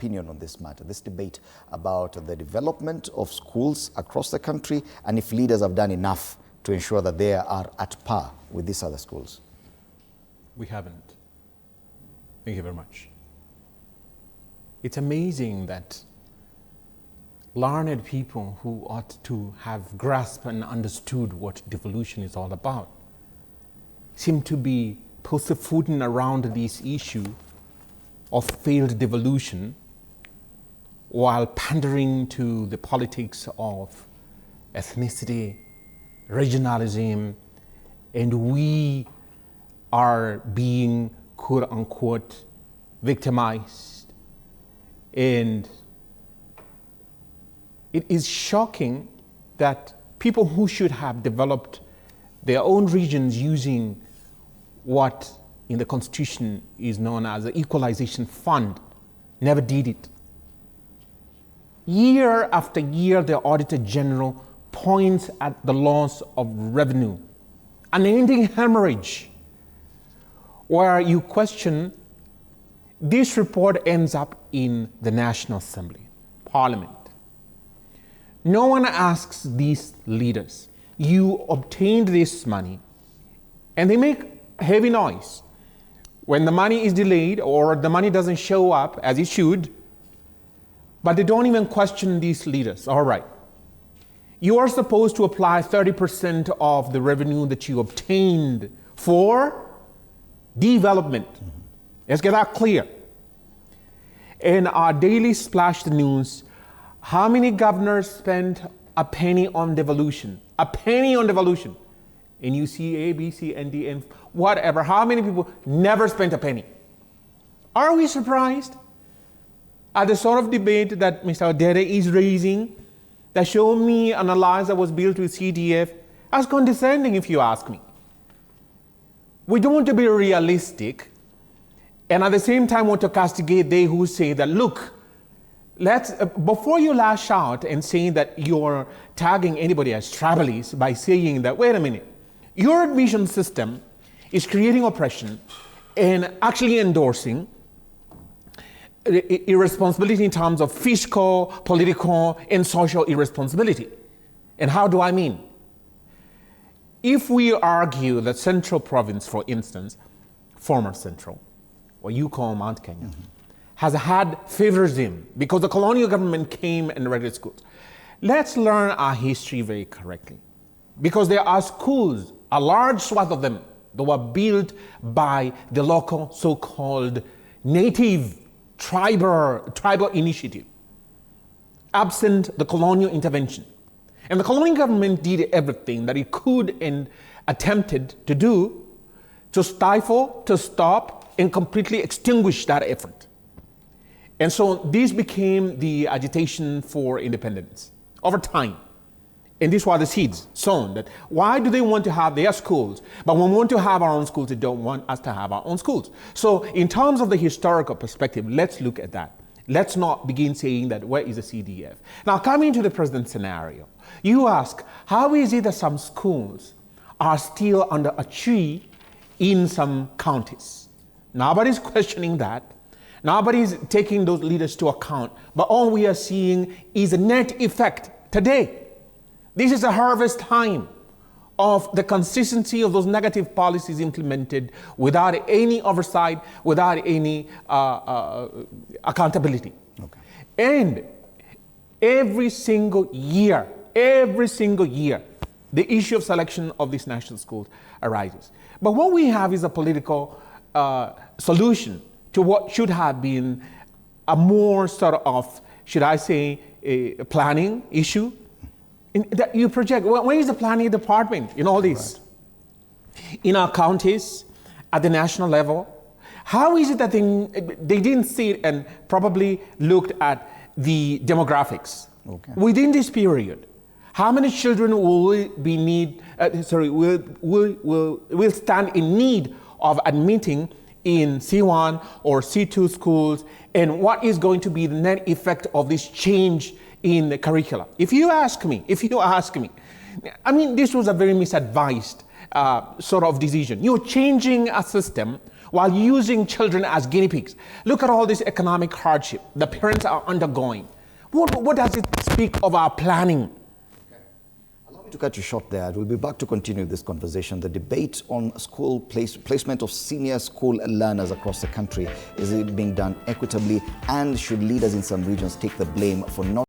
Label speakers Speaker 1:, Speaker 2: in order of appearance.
Speaker 1: opinion on this matter, this debate about the development of schools across the country, and if leaders have done enough to ensure that they are at par with these other schools?
Speaker 2: We haven't. Thank you very much. It's amazing that learned people who ought to have grasped and understood what devolution is all about seem to be pussyfooting around this issue of failed devolution while pandering to the politics of ethnicity, regionalism, and we are being, quote unquote, victimized. And it is shocking that people who should have developed their own regions using what in the Constitution is known as the Equalization Fund never did it. Year after year, the Auditor General points at the loss of revenue, an ending hemorrhage, where you question. This report ends up in the National Assembly, Parliament. No one asks these leaders, you obtained this money, and they make heavy noise. When the money is delayed or the money doesn't show up as it should, but they don't even question these leaders. All right, you are supposed to apply 30% of the revenue that you obtained for development. Let's get that clear. In our daily splash news, how many governors spent a penny on devolution? A penny on devolution. And you see A, B, C, N, D, and whatever. How many people never spent a penny? Are we surprised at the sort of debate that Mr. Odede is raising, that show me an alliance that was built with CDF as condescending, if you ask me? We don't want to be realistic, and at the same time want to castigate they who say that, look, before you lash out and saying that you're tagging anybody as travelers by saying that, wait a minute, your admission system is creating oppression and actually endorsing irresponsibility in terms of fiscal, political, and social irresponsibility. And how do I mean? If we argue that Central Province, for instance, former Central, what you call Mount Kenya, has had favoritism because the colonial government came and raided schools. Let's learn our history very correctly. Because there are schools, a large swath of them, that were built by the local so-called native tribal initiative, absent the colonial intervention. And the colonial government did everything that it could and attempted to do to stifle, to stop, and completely extinguish that effort. And so this became the agitation for independence over time. And these were the seeds sown, that why do they want to have their schools, but when we want to have our own schools, they don't want us to have our own schools. So in terms of the historical perspective, let's look at that. Let's not begin saying that where is the CDF? Now, coming to the present scenario, you ask, how is it that some schools are still under a tree in some counties? Nobody's questioning that. Nobody's taking those leaders to account. But all we are seeing is a net effect today. This is a harvest time of the consistency of those negative policies implemented without any oversight, without any accountability. Okay. And every single year, the issue of selection of these national schools arises. But what we have is a political solution to what should have been a more sort of, should I say, a planning issue. That you project, where is the planning department in all this? Right. In our counties, at the national level, how is it that they didn't see it and probably looked at the demographics? Okay. Within this period, how many children will stand in need of admitting in C1 or C2 schools, and what is going to be the net effect of this change in the curricula? If you ask me, I mean, this was a very misadvised sort of decision. You're changing a system while using children as guinea pigs. Look at all this economic hardship the parents are undergoing. What does it speak of our planning?
Speaker 1: Allow me to cut you short there. We'll be back to continue this conversation. The debate on school placement of senior school learners across the country. Is it being done equitably, and should leaders in some regions take the blame for not